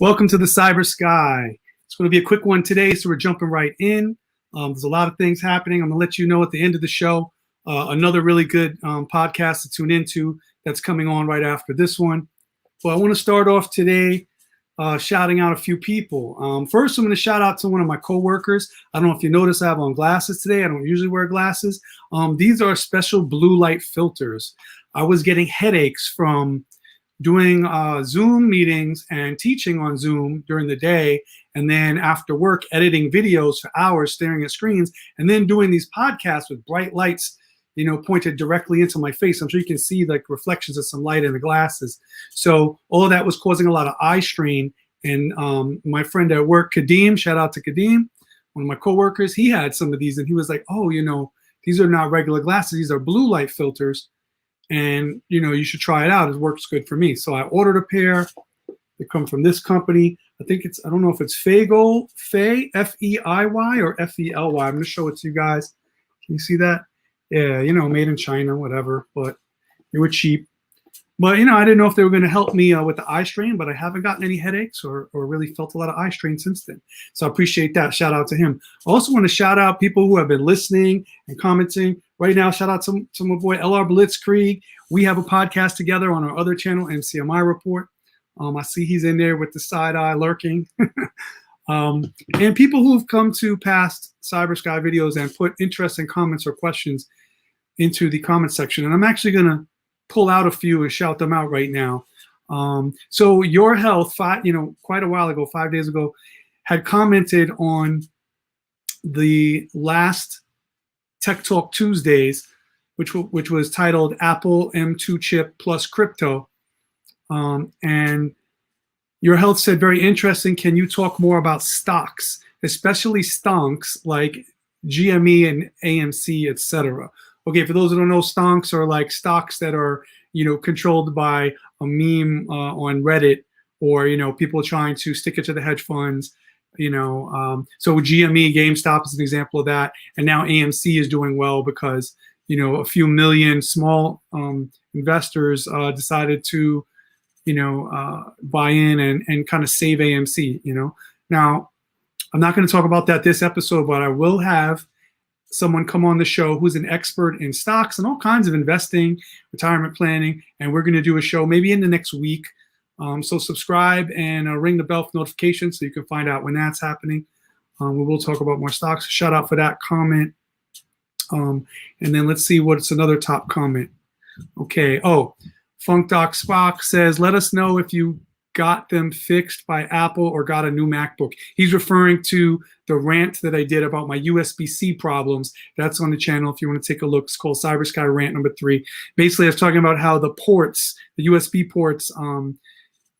Welcome to the Cybersky. It's going to be a quick one today, so we're jumping right in. There's a lot of things happening. I'm going to let you know at the end of the show another really good podcast to tune into that's coming on right after this one. Well, I want to start off today shouting out a few people. First, I'm going to shout out to one of my coworkers. I don't know if you notice I have on glasses today. I don't usually wear glasses. These are special blue light filters. I was getting headaches from doing Zoom meetings and teaching on Zoom during the day, and then after work editing videos for hours staring at screens, and then doing these podcasts with bright lights, you know, pointed directly into my face. I'm sure you can see like reflections of some light in the glasses. So all of that was causing a lot of eye strain. And my friend at work, Kadeem, shout out to Kadeem, one of my coworkers, he had some of these, and he was like, oh, you know, these are not regular glasses, these are blue light filters. And, you know, you should try it out. It works good for me. So I ordered a pair. They come from this company. I think it's, I don't know if it's Feigold, F-E-I-Y or F-E-L-Y. I'm going to show it to you guys. Can you see that? Yeah, you know, made in China, whatever. But they were cheap. But, you know, I didn't know if they were going to help me with the eye strain, but I haven't gotten any headaches or really felt a lot of eye strain since then. So I appreciate that. Shout out to him. I also want to shout out people who have been listening and commenting. Right now, shout out to my boy, LR Blitzkrieg. We have a podcast together on our other channel, MCMI Report. I see he's in there with the side eye lurking. And people who've come to past Cybersky videos and put interesting comments or questions into the comment section. And I'm actually going to pull out a few and shout them out right now. So Your Health, quite a while ago, 5 days ago, had commented on the last Tech Talk Tuesdays, which was titled Apple M2 chip plus crypto. And Your Health said, very interesting. Can you talk more about stocks, especially stonks like GME and AMC, etc.? Okay, for those who don't know, stonks are like stocks that are, you know, controlled by a meme on Reddit, or, you know, people trying to stick it to the hedge funds, you know. So GME, GameStop is an example of that. And now AMC is doing well because, you know, a few million small investors decided to, you know, buy in and kind of save AMC, you know. Now, I'm not going to talk about that this episode, but I will have someone come on the show who's an expert in stocks and all kinds of investing, retirement planning, and we're going to do a show maybe in the next week. So subscribe and ring the bell for notifications so you can find out when that's happening. We will talk about more stocks. Shout out for that comment. And then let's see what's another top comment. Okay. Oh, Funk Doc Spock says, let us know if you got them fixed by Apple or got a new MacBook. He's referring to the rant that I did about my USB-C problems. That's on the channel if you want to take a look. It's called Cybersky Rant number 3. Basically, I was talking about how the ports, the USB ports,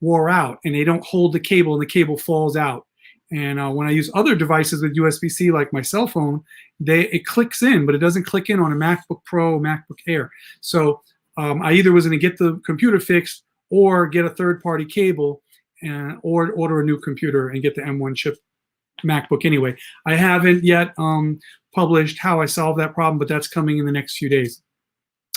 wore out and they don't hold the cable and the cable falls out. And when I use other devices with USB-C, like my cell phone, it clicks in, but it doesn't click in on a MacBook Pro, MacBook Air. So I either was going to get the computer fixed or get a third-party cable or order a new computer and get the M1 chip MacBook anyway. I haven't yet published how I solved that problem, but that's coming in the next few days.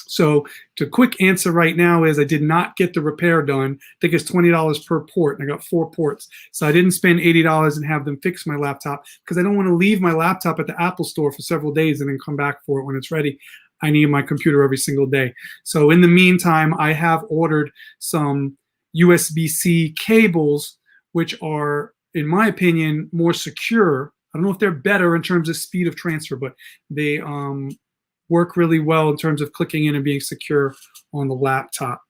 So the quick answer right now is I did not get the repair done. I think it's $20 per port, and I got 4 ports. So I didn't spend $80 and have them fix my laptop because I don't want to leave my laptop at the Apple store for several days and then come back for it when it's ready. I need my computer every single day. So in the meantime, I have ordered some USB-C cables, which are, in my opinion, more secure. I don't know if they're better in terms of speed of transfer, but they work really well in terms of clicking in and being secure on the laptop.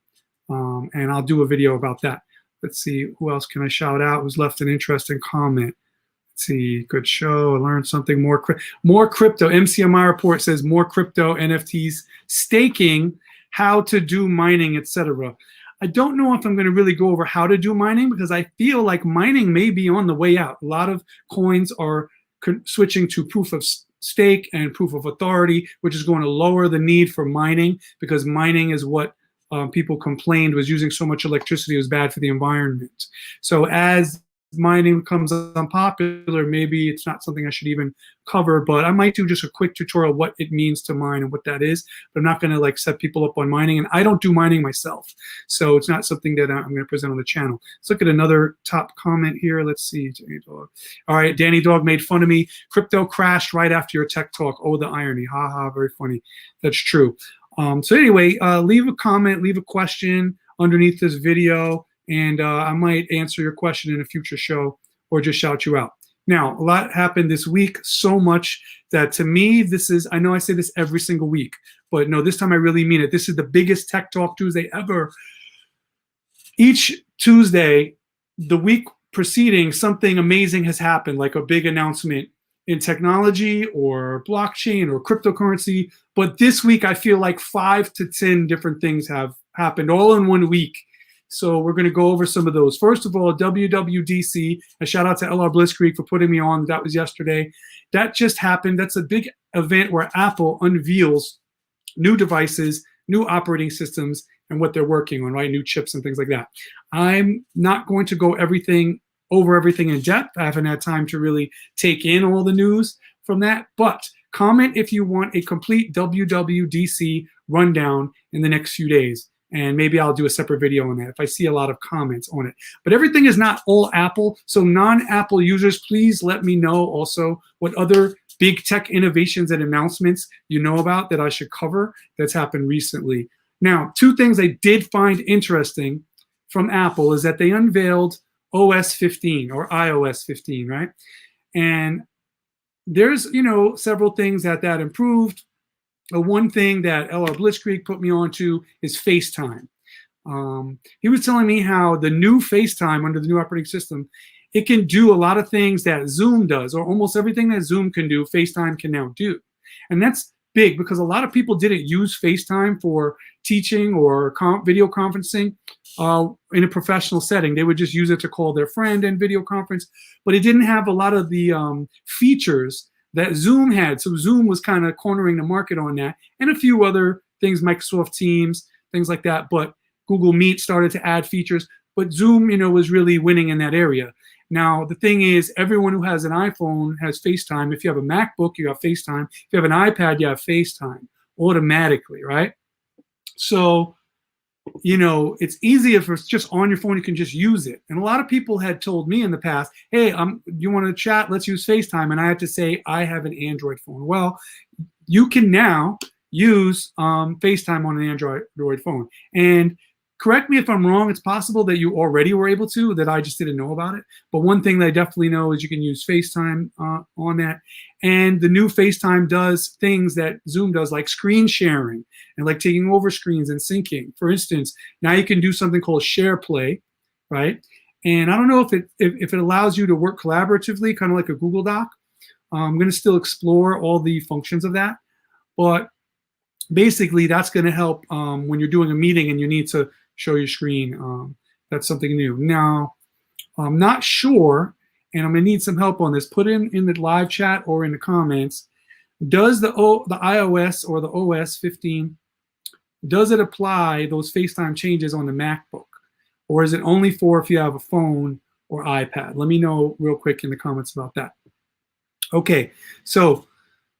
And I'll do a video about that. Let's see, who else can I shout out who's left an interesting comment? Let's see, good show. I learned something more crypto. MCMI report says more crypto, NFTs, staking, how to do mining, etc. I don't know if I'm going to really go over how to do mining because I feel like mining may be on the way out. A lot of coins are switching to proof of stake and proof of authority, which is going to lower the need for mining because mining is what people complained was using so much electricity, it was bad for the environment. So as mining becomes unpopular, maybe it's not something I should even cover, but I might do just a quick tutorial what it means to mine and what that is. But I'm not going to like set people up on mining, and I don't do mining myself, so it's not something that I'm going to present on the channel. Let's look at another top comment here. Let's see. All right, Danny Dog made fun of me. Crypto crashed right after your tech talk. Oh, the irony. Ha ha, very funny. That's true. So anyway, leave a comment, leave a question underneath this video, and I might answer your question in a future show or just shout you out. Now, a lot happened this week, so much that to me, this is, I know I say this every single week, but no, this time I really mean it. This is the biggest Tech Talk Tuesday ever. Each Tuesday, the week preceding, something amazing has happened, like a big announcement in technology or blockchain or cryptocurrency. But this week, I feel like 5 to 10 different things have happened all in one week. So we're going to go over some of those. First of all, WWDC, a shout out to LR Blitzkrieg for putting me on. That was yesterday. That just happened. That's a big event where Apple unveils new devices, new operating systems, and what they're working on, right? New chips and things like that. I'm not going to go over everything in depth. I haven't had time to really take in all the news from that, but comment if you want a complete WWDC rundown in the next few days. And maybe I'll do a separate video on that if I see a lot of comments on it. But everything is not all Apple. So non-Apple users, please let me know also what other big tech innovations and announcements you know about that I should cover that's happened recently. Now, 2 things I did find interesting from Apple is that they unveiled OS 15 or iOS 15, right? And there's, several things that improved. One thing that LR Blitzkrieg put me onto is FaceTime. He was telling me how the new FaceTime under the new operating system, it can do a lot of things that Zoom does, or almost everything that Zoom can do, FaceTime can now do. And that's big because a lot of people didn't use FaceTime for teaching or video conferencing in a professional setting. They would just use it to call their friend and video conference, but it didn't have a lot of the features that Zoom had. So Zoom was kind of cornering the market on that, and a few other things, Microsoft Teams, things like that. But Google Meet started to add features, but Zoom, was really winning in that area. Now, the thing is, everyone who has an iPhone has FaceTime. If you have a MacBook, you have FaceTime. If you have an iPad, you have FaceTime automatically, right? So, it's easy if it's just on your phone, you can just use it. And a lot of people had told me in the past, hey, you want to chat? Let's use FaceTime. And I had to say, I have an Android phone. Well, you can now use FaceTime on an Android phone. And correct me if I'm wrong, it's possible that you already were able to, that I just didn't know about it. But one thing that I definitely know is you can use FaceTime on that. And the new FaceTime does things that Zoom does, like screen sharing and like taking over screens and syncing. For instance, now you can do something called Share Play, right? And I don't know if it allows you to work collaboratively, kind of like a Google Doc. I'm going to still explore all the functions of that. But basically, that's going to help when you're doing a meeting and you need to show your screen. That's something new. Now, I'm not sure, and I'm going to need some help on this. Put in the live chat or in the comments. Does the iOS or the OS 15, does it apply those FaceTime changes on the MacBook? Or is it only for if you have a phone or iPad? Let me know real quick in the comments about that. Okay, so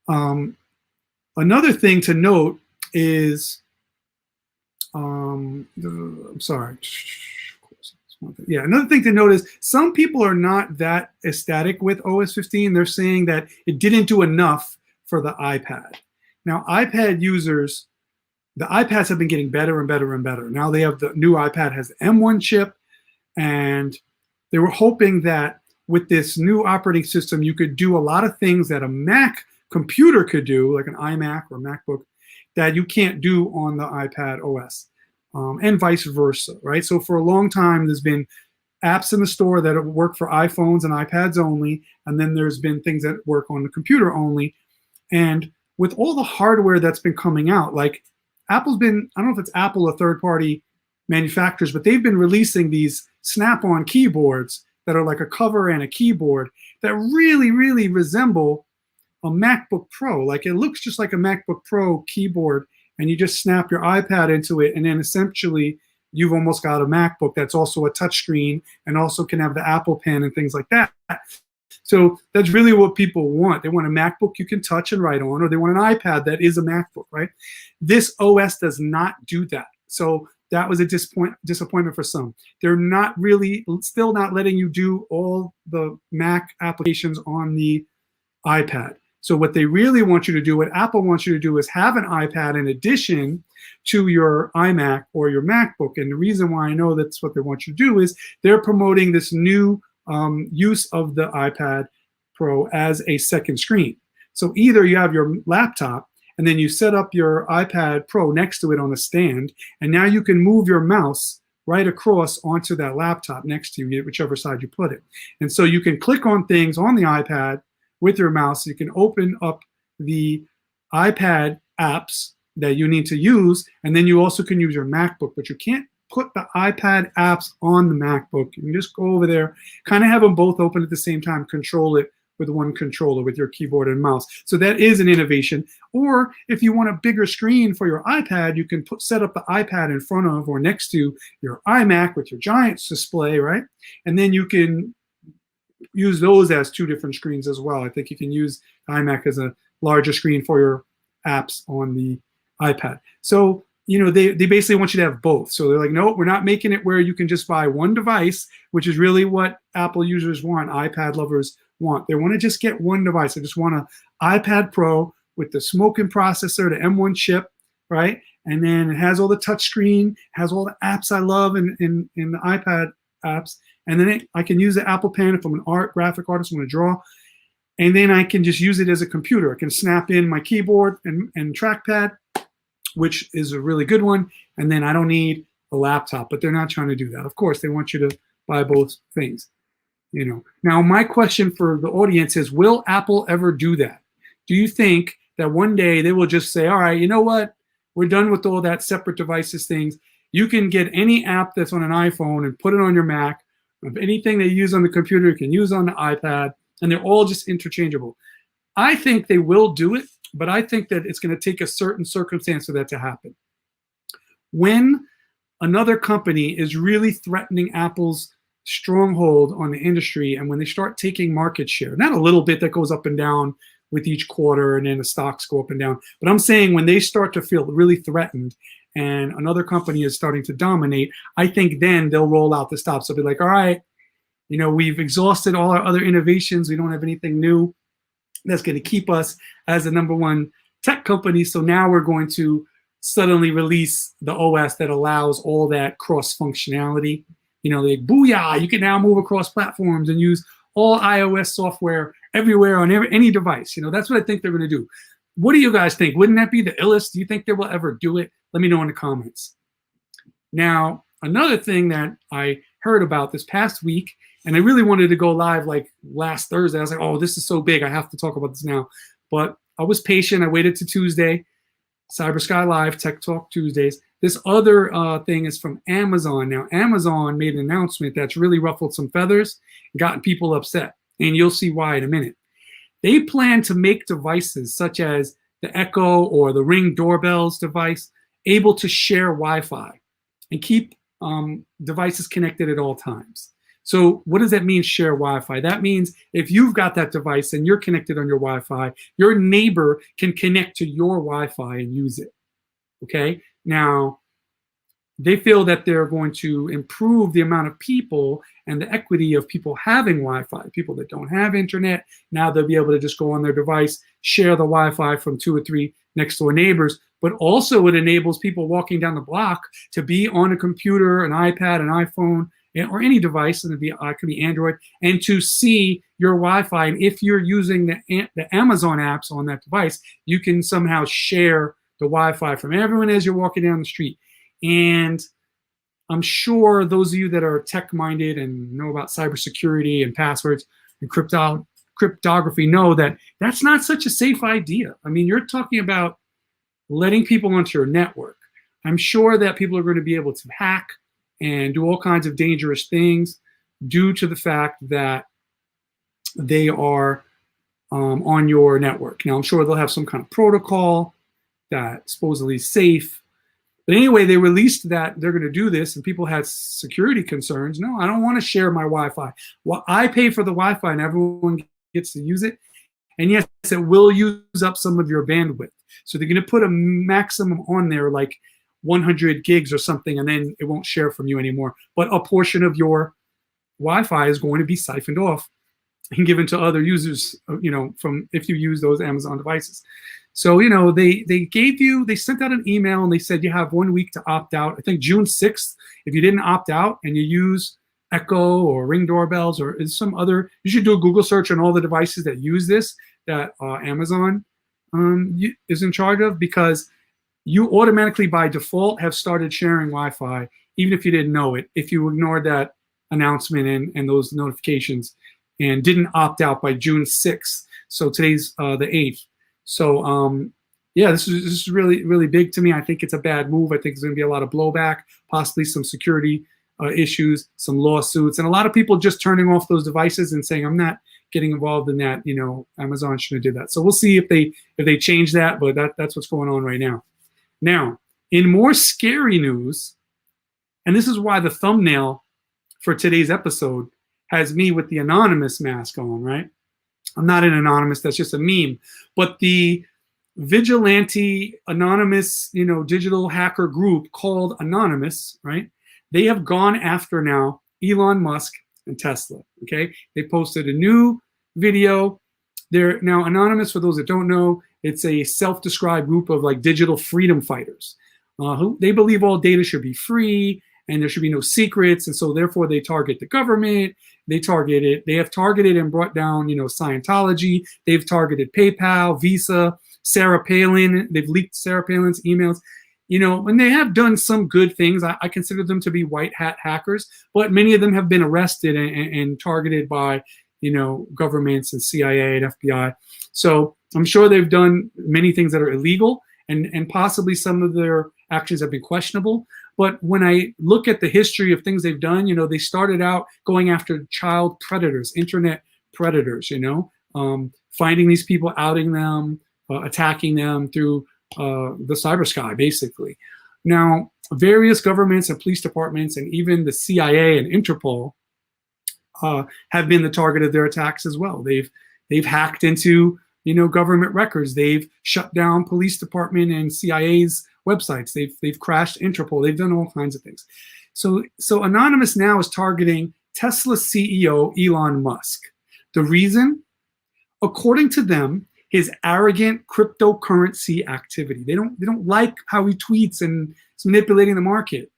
another thing to note is, I'm sorry. Yeah, another thing to note is some people are not that ecstatic with OS 15. They're saying that it didn't do enough for the iPad. Now, iPad users, the iPads have been getting better and better and better. Now they have the new iPad has the M1 chip, and they were hoping that with this new operating system, you could do a lot of things that a Mac computer could do, like an iMac or MacBook, that you can't do on the iPad OS, and vice versa, right? So for a long time, there's been apps in the store that work for iPhones and iPads only, and then there's been things that work on the computer only. And with all the hardware that's been coming out, like Apple's been, I don't know if it's Apple or third-party manufacturers, but they've been releasing these snap-on keyboards that are like a cover and a keyboard that really, really resemble a MacBook Pro. Like it looks just like a MacBook Pro keyboard, and you just snap your iPad into it, and then essentially you've almost got a MacBook that's also a touchscreen and also can have the Apple Pen and things like that. So that's really what people want. They want a MacBook you can touch and write on, or they want an iPad that is a MacBook, right? This OS does not do that. So that was a disappointment for some. They're not really, still not letting you do all the Mac applications on the iPad. So what they really want you to do, what Apple wants you to do, is have an iPad in addition to your iMac or your MacBook. And the reason why I know that's what they want you to do is they're promoting this new use of the iPad Pro as a second screen. So either you have your laptop and then you set up your iPad Pro next to it on a stand, and now you can move your mouse right across onto that laptop next to you, whichever side you put it. And so you can click on things on the iPad with your mouse. You can open up the iPad apps that you need to use, and then you also can use your MacBook, but you can't put the iPad apps on the MacBook. You can just go over there, kind of have them both open at the same time, control it with one controller with your keyboard and mouse. So that is an innovation. Or if you want a bigger screen for your iPad, you can set up the iPad in front of or next to your iMac with your giant display, right? And then you can use those as two different screens as well. I think you can use iMac as a larger screen for your apps on the iPad. So, you know, they basically want you to have both. So they're like, no, we're not making it where you can just buy one device, which is really what Apple users want, iPad lovers want. They want to just get one device. They just want an iPad Pro with the smoking processor, the M1 chip, right? And then it has all the touch screen, has all the apps I love in the iPad apps. And then I can use the Apple Pen if I'm an graphic artist, I want to draw. And then I can just use it as a computer. I can snap in my keyboard and trackpad, which is a really good one. And then I don't need a laptop, but they're not trying to do that. Of course, they want you to buy both things. You know. Now, my question for the audience is, will Apple ever do that? Do you think that one day they will just say, all right, you know what? We're done with all that separate devices things. You can get any app that's on an iPhone and put it on your Mac. If anything they use on the computer, you can use on the iPad, and they're all just interchangeable. I think they will do it, but I think that it's going to take a certain circumstance for that to happen. When another company is really threatening Apple's stronghold on the industry, and when they start taking market share, not a little bit that goes up and down with each quarter and then the stocks go up and down, but I'm saying when they start to feel really threatened and another company is starting to dominate, I think then they'll roll out the stops. They'll be like, all right, you know, we've exhausted all our other innovations. We don't have anything new that's going to keep us as the #1 tech company. So now we're going to suddenly release the OS that allows all that cross functionality. You know, like, booyah, you can now move across platforms and use all iOS software everywhere on any device. You know, that's what I think they're going to do. What do you guys think? Wouldn't that be the illest? Do you think they will ever do it? Let me know in the comments. Now, another thing that I heard about this past week, and I really wanted to go live like last Thursday. I was like, oh, this is so big. I have to talk about this now. But I was patient. I waited to Tuesday. Cybersky Live, Tech Talk Tuesdays. This other thing is from Amazon. Now, Amazon made an announcement that's really ruffled some feathers and gotten people upset. And you'll see why in a minute. They plan to make devices such as the Echo or the Ring doorbells device able to share Wi-Fi and keep devices connected at all times. So what does that mean, share Wi-Fi? That means if you've got that device and you're connected on your Wi-Fi, your neighbor can connect to your Wi-Fi and use it, okay? Now, they feel that they're going to improve the amount of people and the equity of people having Wi-Fi. People that don't have internet, now they'll be able to just go on their device, share the Wi-Fi from 2 or 3 next door neighbors, but also it enables people walking down the block to be on a computer, an iPad, an iPhone, or any device, and it could be Android, and to see your Wi-Fi. And if you're using the Amazon apps on that device, you can somehow share the Wi-Fi from everyone as you're walking down the street. And I'm sure those of you that are tech-minded and know about cybersecurity and passwords and cryptography know that that's not such a safe idea. I mean, you're talking about letting people onto your network. I'm sure that people are going to be able to hack and do all kinds of dangerous things due to the fact that they are on your network. Now, I'm sure they'll have some kind of protocol that supposedly is safe, But anyway, they released that they're going to do this, and people had security concerns. No, I don't want to share my Wi-Fi. Well, I pay for the Wi-Fi, and everyone gets to use it. And yes, it will use up some of your bandwidth. So they're going to put a maximum on there, like 100 gigs or something, and then it won't share from you anymore. But a portion of your Wi-Fi is going to be siphoned off and given to other users, from if you use those Amazon devices. So, they sent out an email and they said you have 1 week to opt out. I think June 6th, if you didn't opt out and you use Echo or Ring doorbells or some other, you should do a Google search on all the devices that use this, that Amazon is in charge of, because you automatically by default have started sharing Wi-Fi, even if you didn't know it, if you ignored that announcement and those notifications and didn't opt out by June 6th. So today's the 8th. So yeah, this is really, really big to me. I think it's a bad move. I think there's going to be a lot of blowback, possibly some security issues, some lawsuits, and a lot of people just turning off those devices and saying, I'm not getting involved in that. Amazon shouldn't have did that. So we'll see if they change that, but that's what's going on right now. Now, in more scary news, and this is why the thumbnail for today's episode has me with the anonymous mask on, right? I'm not an anonymous, that's just a meme. But the vigilante anonymous, digital hacker group called Anonymous, right? They have gone after now Elon Musk and Tesla, okay? They posted a new video. They're now Anonymous, for those that don't know, it's a self-described group of like digital freedom fighters. Who they believe all data should be free and there should be no secrets, and so therefore they target the government. They have targeted and brought down, Scientology. They've targeted PayPal, Visa, Sarah Palin. They've leaked Sarah Palin's emails. And they have done some good things. I consider them to be white hat hackers, but many of them have been arrested and targeted by, governments and CIA and FBI. So I'm sure they've done many things that are illegal, and possibly some of their actions have been questionable. But when I look at the history of things they've done, they started out going after child predators, internet predators, finding these people, outing them, attacking them through the Cybersky, basically. Now, various governments and police departments and even the CIA and Interpol have been the target of their attacks as well. They've hacked into government records. They've shut down police department and CIA's websites. They've crashed Interpol. They've done all kinds of things. So Anonymous now is targeting Tesla CEO Elon Musk. The reason, according to them, his arrogant cryptocurrency activity. They don't like how he tweets and is manipulating the market.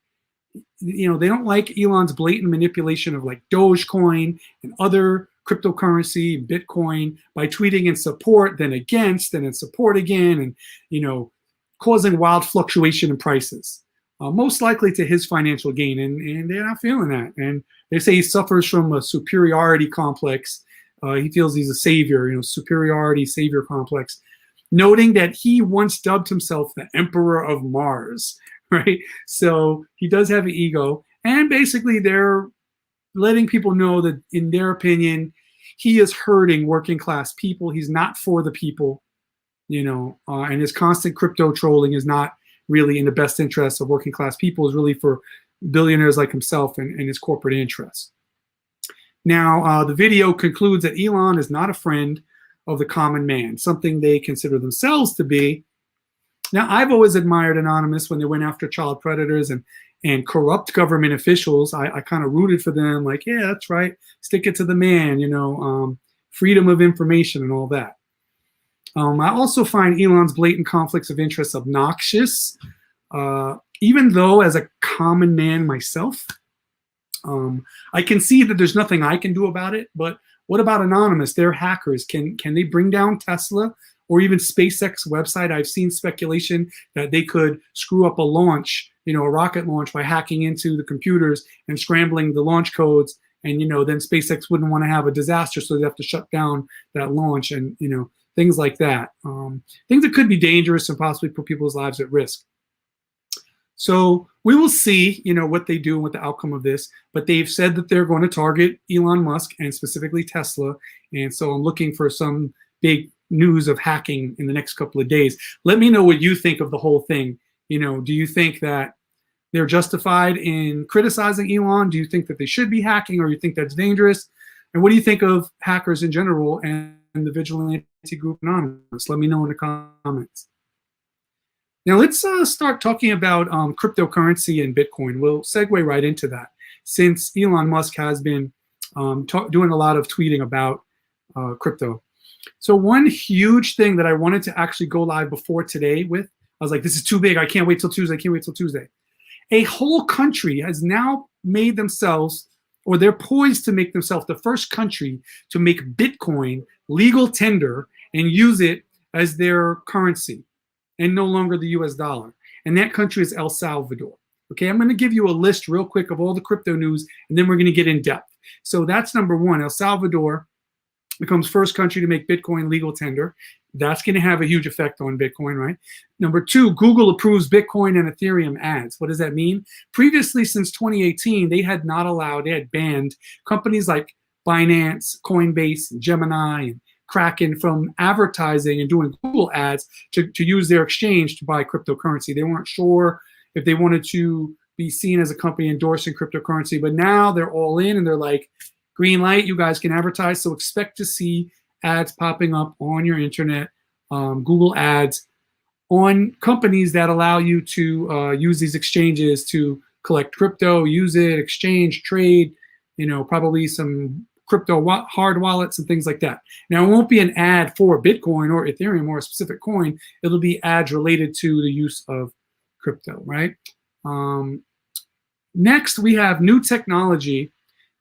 They don't like Elon's blatant manipulation of like Dogecoin and other cryptocurrency, Bitcoin, by tweeting in support, then against, and in support again, and causing wild fluctuation in prices, most likely to his financial gain, and they're not feeling that. And they say he suffers from a superiority complex. He feels he's a savior, superiority savior complex, noting that he once dubbed himself the Emperor of Mars, right? So he does have an ego, and basically they're letting people know that, in their opinion, he is hurting working class people. He's not for the people, and his constant crypto trolling is not really in the best interest of working class people. Is really for billionaires like himself and his corporate interests. Now, the video concludes that Elon is not a friend of the common man, something they consider themselves to be. Now, I've always admired Anonymous when they went after child predators and corrupt government officials. I kind of rooted for them, like, yeah, that's right, stick it to the man, freedom of information and all that. I also find Elon's blatant conflicts of interest obnoxious, even though as a common man myself, I can see that there's nothing I can do about it. But what about Anonymous? They're hackers. Can they bring down Tesla or even SpaceX website? I've seen speculation that they could screw up a launch, a rocket launch, by hacking into the computers and scrambling the launch codes. And, then SpaceX wouldn't want to have a disaster, so they have to shut down that launch and, things like that. Things that could be dangerous and possibly put people's lives at risk. So we will see, what they do and what the outcome of this. But they've said that they're going to target Elon Musk and specifically Tesla. And so I'm looking for some big news of hacking in the next couple of days. Let me know what you think of the whole thing. Do you think that they're justified in criticizing Elon? Do you think that they should be hacking, or you think that's dangerous? And what do you think of hackers in general and the vigilante group Anonymous? Let me know in the comments. Now let's start talking about cryptocurrency and Bitcoin. We'll segue right into that, since Elon Musk has been doing a lot of tweeting about crypto. So one huge thing that I wanted to actually go live before today with, I was like, this is too big. I can't wait till Tuesday. I can't wait till Tuesday. A whole country has now made themselves, or they're poised to make themselves the first country to make Bitcoin legal tender and use it as their currency and no longer the US dollar. And that country is El Salvador. Okay, I'm going to give you a list real quick of all the crypto news, and then we're going to get in depth. So that's number one. El Salvador becomes first country to make Bitcoin legal tender. That's going to have a huge effect on Bitcoin, right? Number two, Google approves Bitcoin and Ethereum ads. What does that mean? Previously, since 2018, they had banned companies like Binance, Coinbase, Gemini, and Kraken from advertising and doing Google ads to use their exchange to buy cryptocurrency. They weren't sure if they wanted to be seen as a company endorsing cryptocurrency, but now they're all in and they're like, green light, you guys can advertise. So expect to see ads popping up on your internet, Google ads, on companies that allow you to use these exchanges to collect crypto, use it, exchange, trade, probably some crypto hard wallets and things like that. Now, it won't be an ad for Bitcoin or Ethereum or a specific coin. It'll be ads related to the use of crypto, right? Next, we have new technology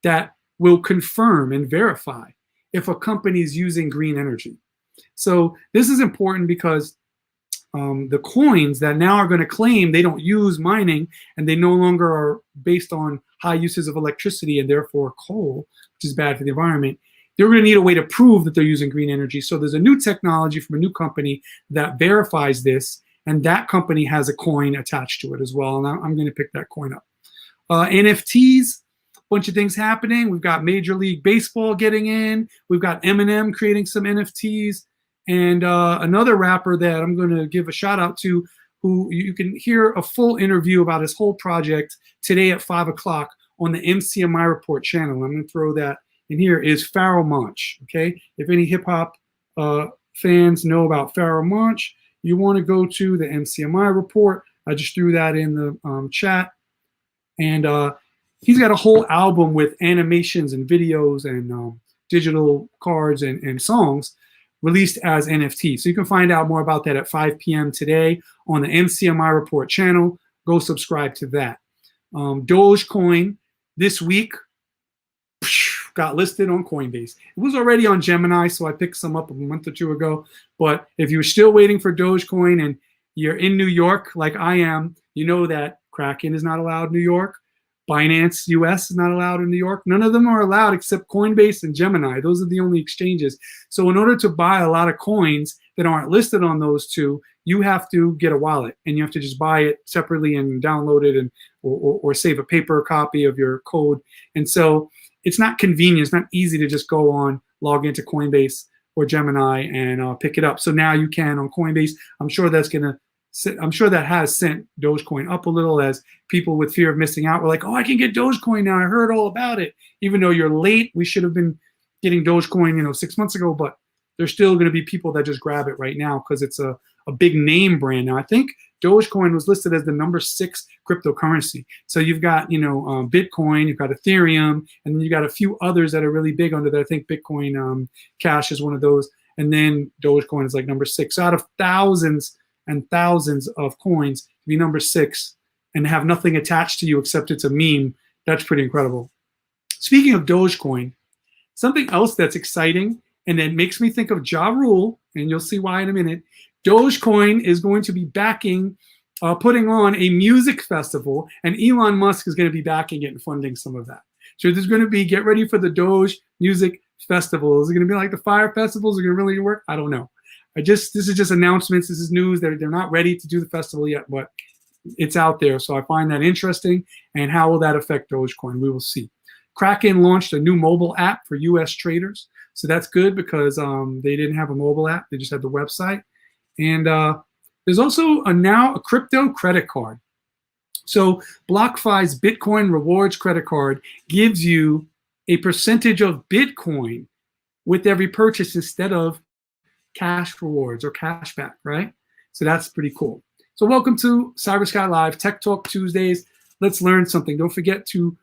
that will confirm and verify if a company is using green energy. So this is important because the coins that now are going to claim they don't use mining and they no longer are based on high uses of electricity and therefore coal, which is bad for the environment, they're going to need a way to prove that they're using green energy. So there's a new technology from a new company that verifies this, and that company has a coin attached to it as well. And I'm going to pick that coin up. NFTs, bunch of things happening. We've got Major League Baseball getting in. We've got Eminem creating some NFTs. And another rapper that I'm going to give a shout out to, who you can hear a full interview about his whole project today at 5 o'clock on the MCMI Report channel. I'm going to throw that in here, is Pharoahe Monch. Okay, if any hip hop fans know about Pharoahe Monch, you want to go to the MCMI Report. I just threw that in the chat. And he's got a whole album with animations and videos and digital cards and songs released as NFT. So you can find out more about that at 5 p.m. today on the MCMI Report channel. Go subscribe to that. Dogecoin this week got listed on Coinbase. It was already on Gemini, so I picked some up a month or two ago. But if you're still waiting for Dogecoin and you're in New York like I am, you know that Kraken is not allowed in New York. Binance US is not allowed in New York. None of them are allowed except Coinbase and Gemini. Those are the only exchanges. So in order to buy a lot of coins that aren't listed on those two, you have to get a wallet and you have to just buy it separately and download it and or save a paper copy of your code. And so it's not convenient. It's not easy to just go on, log into Coinbase or Gemini and pick it up. So now you can on Coinbase. I'm sure that has sent Dogecoin up a little, as people with fear of missing out were like, oh, I can get Dogecoin now. I heard all about it. Even though you're late, we should have been getting Dogecoin, 6 months ago, but there's still going to be people that just grab it right now because it's a big name brand now. I think Dogecoin was listed as the number 6 cryptocurrency. So you've got, Bitcoin, you've got Ethereum, and then you got a few others that are really big under that. I think Bitcoin Cash is one of those. And then Dogecoin is like number 6. So out of thousands and thousands of coins, to be number 6 and have nothing attached to you except it's a meme, that's pretty incredible. Speaking of Dogecoin, something else that's exciting and that makes me think of Ja Rule, and you'll see why in a minute, Dogecoin is going to be backing, putting on a music festival, and Elon Musk is going to be backing it and funding some of that. So there's going to be, get ready for the Doge Music Festival. Is it going to be like the Fire Festivals? Are going to really work? I don't know. This is just announcements. This is news. They're not ready to do the festival yet, but it's out there. So I find that interesting. And how will that affect Dogecoin? We will see. Kraken launched a new mobile app for U.S. traders. So that's good because they didn't have a mobile app. They just had the website. And There's also now a crypto credit card. So BlockFi's Bitcoin rewards credit card gives you a percentage of Bitcoin with every purchase instead of cash rewards or cash back, right? So that's pretty cool. So welcome to Cybersky Live, Tech Talk Tuesdays. Let's learn something. Don't forget to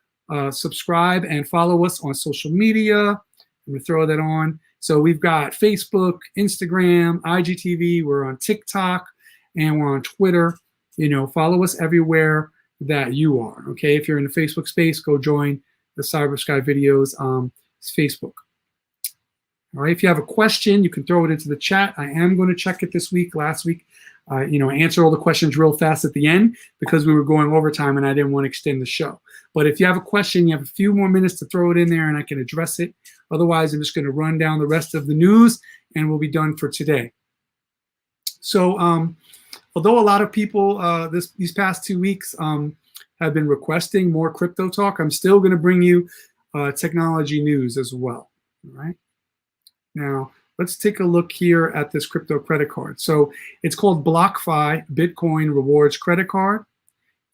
subscribe and follow us on social media. I'm going to throw that on. So we've got Facebook, Instagram, IGTV. We're on TikTok, and we're on Twitter. You know, follow us everywhere that you are, okay? If you're in the Facebook space, go join the Cybersky Videos Facebook. All right, if you have a question, you can throw it into the chat. I am going to check it this week. Last week, you know, answer all the questions real fast at the end because we were going overtime and I didn't want to extend the show. But if you have a question, you have a few more minutes to throw it in there and I can address it. Otherwise, I'm just going to run down the rest of the news and we'll be done for today. So although a lot of people these past 2 weeks have been requesting more crypto talk, I'm still going to bring you technology news as well. All right. Now, let's take a look here at this crypto credit card. So it's called BlockFi Bitcoin Rewards Credit Card.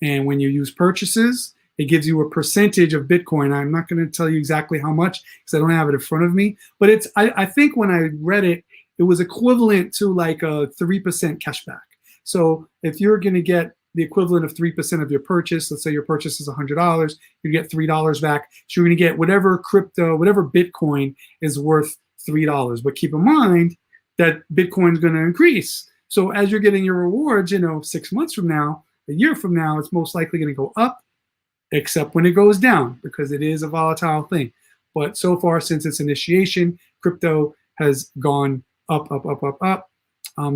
And when you use purchases, it gives you a percentage of Bitcoin. I'm not going to tell you exactly how much because I don't have it in front of me. But it's I think when I read it, it was equivalent to like a 3% cashback. So if you're going to get the equivalent of 3% of your purchase, let's say your purchase is $100, you get $3 back. So you're going to get whatever crypto, whatever Bitcoin is worth $3. But keep in mind that Bitcoin is going to increase. So as you're getting your rewards, you know, 6 months from now, a year from now, it's most likely going to go up, except when it goes down because it is a volatile thing. But so far, since its initiation, crypto has gone up, up, up, up, up.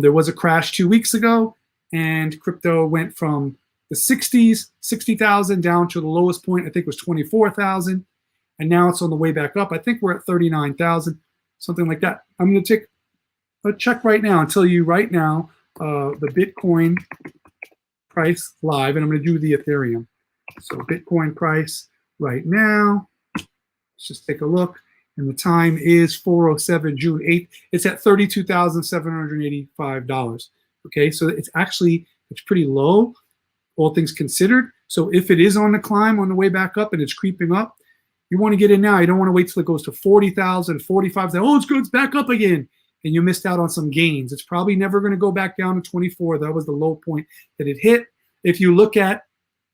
There was a crash 2 weeks ago, and crypto went from the 60s, 60,000 down to the lowest point, I think was 24,000. And now it's on the way back up. I think we're at 39,000. Something like that. I'm going to take a check right now and tell you right now the Bitcoin price live, and I'm going to do the Ethereum. So Bitcoin price right now, let's just take a look. And the time is 4:07, June 8th. It's at $32,785. Okay, so it's pretty low, all things considered. So if it is on the climb, on the way back up, and it's creeping up, you want to get in now. You don't want to wait till it goes to 40,000, 45,000. Oh, it's good, it's back up again. And you missed out on some gains. It's probably never going to go back down to 24. That was the low point that it hit. If you look at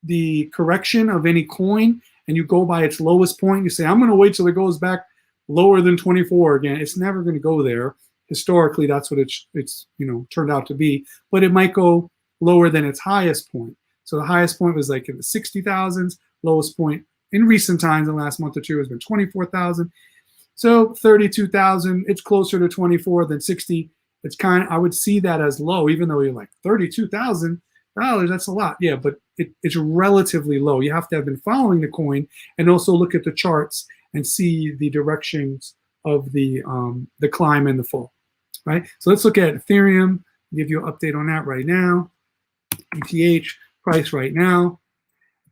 the correction of any coin and you go by its lowest point, you say, I'm going to wait till it goes back lower than 24 again. It's never going to go there. Historically, that's what it's you know, turned out to be. But it might go lower than its highest point. So the highest point was like in the 60,000s. Lowest point in recent times, in the last month or two, has been 24,000. So 32,000, it's closer to 24 than 60. It's I would see that as low, even though you're like $32,000, that's a lot. Yeah, but it's relatively low. You have to have been following the coin and also look at the charts and see the directions of the climb and the fall, right? So let's look at Ethereum, give you an update on that right now. ETH price right now.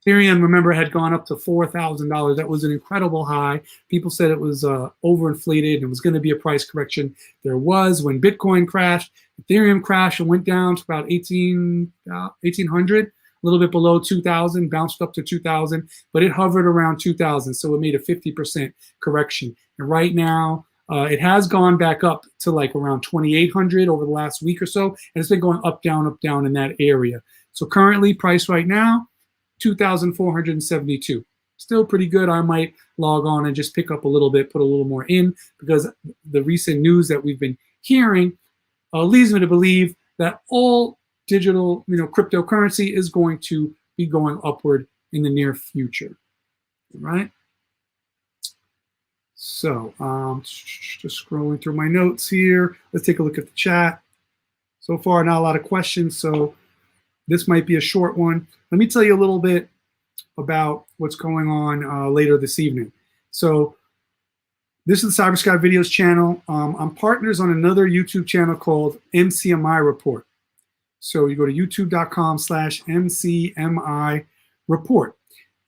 Ethereum, remember, had gone up to $4,000. That was an incredible high. People said it was overinflated and it was going to be a price correction. There was. When Bitcoin crashed, Ethereum crashed and went down to about 1,800, a little bit below 2,000, bounced up to 2,000, but it hovered around 2,000, so it made a 50% correction. And right now, it has gone back up to like around 2,800 over the last week or so, and it's been going up, down in that area. So currently, price right now, 2,472. Still pretty good. I might log on and just pick up a little bit, put a little more in, because the recent news that we've been hearing leads me to believe that all digital, cryptocurrency is going to be going upward in the near future. All right. So just scrolling through my notes here. Let's take a look at the chat. So far, not a lot of questions, so this might be a short one. Let me tell you a little bit about what's going on later this evening. So this is the Cybersky Videos channel. I'm partners on another YouTube channel called MCMI Report. So you go to youtube.com/MCMI Report.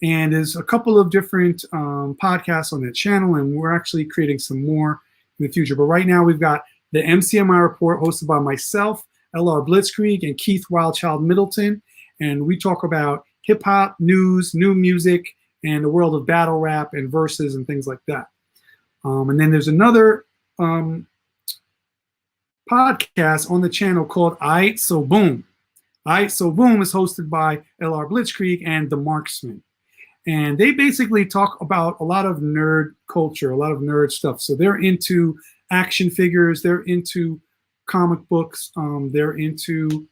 And there's a couple of different podcasts on that channel, and we're actually creating some more in the future. But right now we've got the MCMI Report hosted by myself, LR Blitzkrieg and Keith Wildchild Middleton. And we talk about hip hop, news, new music, and the world of battle rap and verses and things like that. And then there's another podcast on the channel called Ep8 So Boom. Ep8 So Boom is hosted by LR Blitzkrieg and The Marksman. And they basically talk about a lot of nerd culture, a lot of nerd stuff. So they're into action figures, they're into comic books, they're into,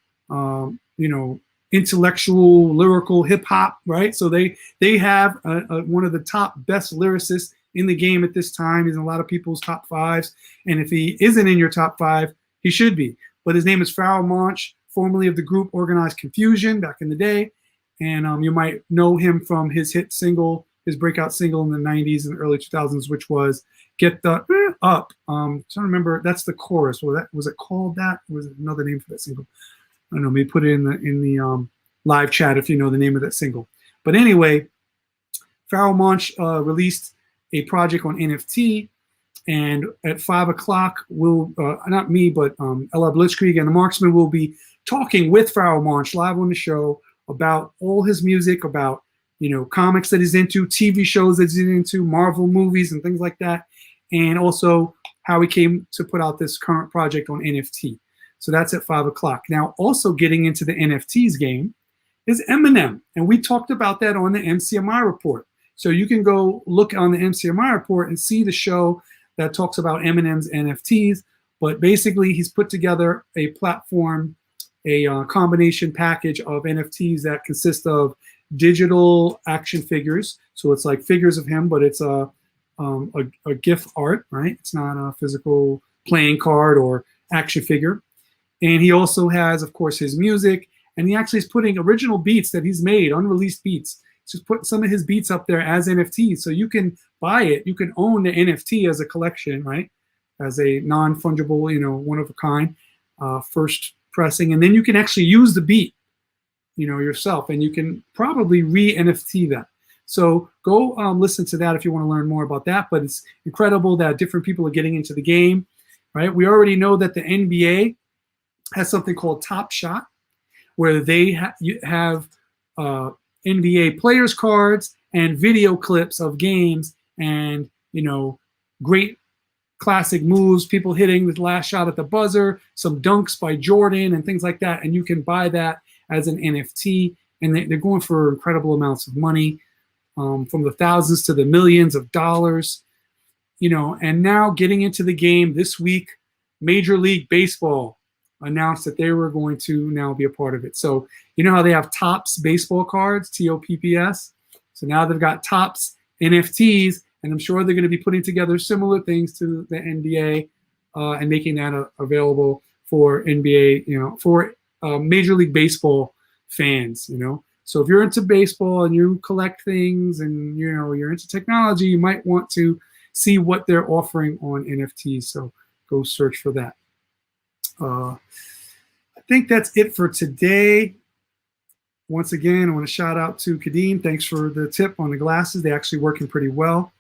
intellectual, lyrical hip hop, right? So they have one of the top best lyricists in the game at this time. He's in a lot of people's top fives. And if he isn't in your top five, he should be. But his name is Pharoahe Monch, formerly of the group Organized Confusion back in the day. And you might know him from his hit single, his breakout single in the 90s and early 2000s, which was Get the Up. I'm trying to remember, that's the chorus. Was it called that? Or was it another name for that single? I don't know, maybe put it in the live chat if you know the name of that single. But anyway, Pharoahe Monch released a project on NFT, and at 5 o'clock, we'll, not me, but LR Blitzkrieg and The Marksman will be talking with Pharoahe Monch live on the show about all his music, about, comics that he's into, TV shows that he's into, Marvel movies and things like that, and also how he came to put out this current project on NFT. So that's at 5 o'clock. Now, also getting into the NFTs game is Eminem. And we talked about that on the MCMI report. So you can go look on the MCMI report and see the show that talks about Eminem's NFTs. But basically, he's put together a platform, a combination package of NFTs that consist of digital action figures. So it's like figures of him, but it's a GIF art, right? It's not a physical playing card or action figure. And he also has, of course, his music, and he actually is putting original beats that he's made, unreleased beats. Just put some of his beats up there as NFTs, so you can buy it. You can own the NFT as a collection, right? As a non-fungible, one of a kind, first pressing, and then you can actually use the beat, yourself, and you can probably re-NFT that. So go listen to that if you want to learn more about that. But it's incredible that different people are getting into the game, right? We already know that the NBA has something called Top Shot, where they have NBA players cards and video clips of games and, great classic moves, people hitting the last shot at the buzzer, some dunks by Jordan and things like that. And you can buy that as an NFT, and they're going for incredible amounts of money, from the thousands to the millions of dollars, and now getting into the game this week, Major League Baseball announced that they were going to now be a part of it. So you know how they have Topps baseball cards, TOPPS? So now they've got Topps NFTs, and I'm sure they're going to be putting together similar things to the NBA and making that available for NBA, for Major League Baseball fans, So if you're into baseball and you collect things and, you're into technology, you might want to see what they're offering on NFTs. So go search for that. I think that's it for today. Once again, I want to shout out to Kadeem. Thanks for the tip on the glasses. They're actually working pretty well.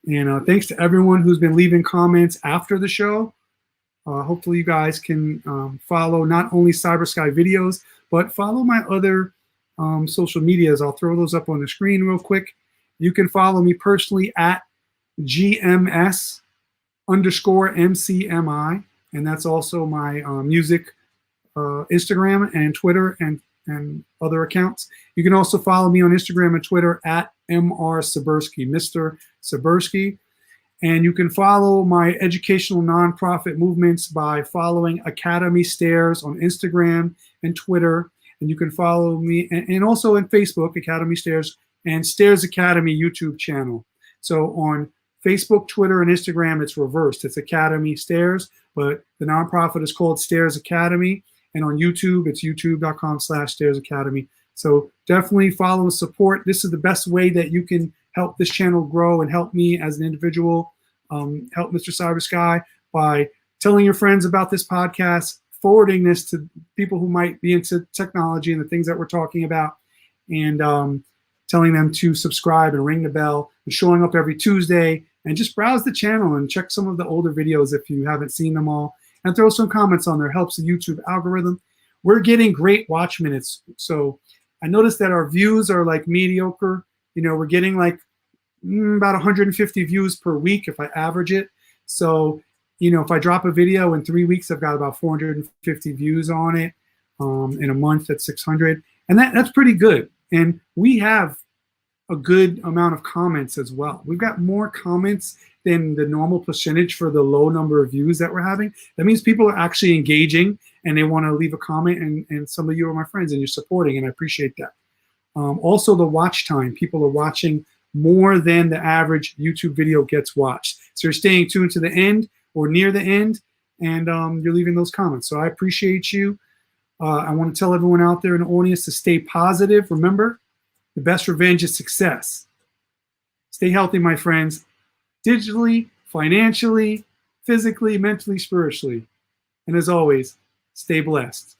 And thanks to everyone who's been leaving comments after the show. Hopefully you guys can follow not only Cybersky videos, but follow my other social medias. I'll throw those up on the screen real quick. You can follow me personally at GMS_MCMI. And that's also my music Instagram and Twitter and other accounts. You can also follow me on Instagram and Twitter at Mr. Cybersky, Mr. Cybersky. And you can follow my educational nonprofit movements by following Academy Stairs on Instagram and Twitter. And you can follow me and also on Facebook, Academy Stairs, and Stairs Academy YouTube channel. So on Facebook, Twitter, and Instagram, it's reversed. It's Academy Stairs, but the nonprofit is called Stairs Academy. And on YouTube, it's youtube.com/Stairs Academy. So definitely follow and support. This is the best way that you can help this channel grow and help me as an individual, help Mr. Cybersky by telling your friends about this podcast, forwarding this to people who might be into technology and the things that we're talking about, and telling them to subscribe and ring the bell, and showing up every Tuesday, and just browse the channel and check some of the older videos if you haven't seen them all. and throw some comments on there. Helps the YouTube algorithm. We're getting great watch minutes. So I noticed that our views are like mediocre. You know, we're getting like about 150 views per week if I average it. So, you know, if I drop a video in 3 weeks, I've got about 450 views on it. In a month, that's 600. And that's pretty good. And we have a good amount of comments as well. We've got more comments than the normal percentage for the low number of views that we're having. That means people are actually engaging and they want to leave a comment, and some of you are my friends and you're supporting, and I appreciate that. Also the watch time. People are watching more than the average YouTube video gets watched. So you're staying tuned to the end or near the end, and you're leaving those comments. So I appreciate you. I want to tell everyone out there in the audience to stay positive. Remember, the best revenge is success. Stay healthy, my friends, digitally, financially, physically, mentally, spiritually. And as always, stay blessed.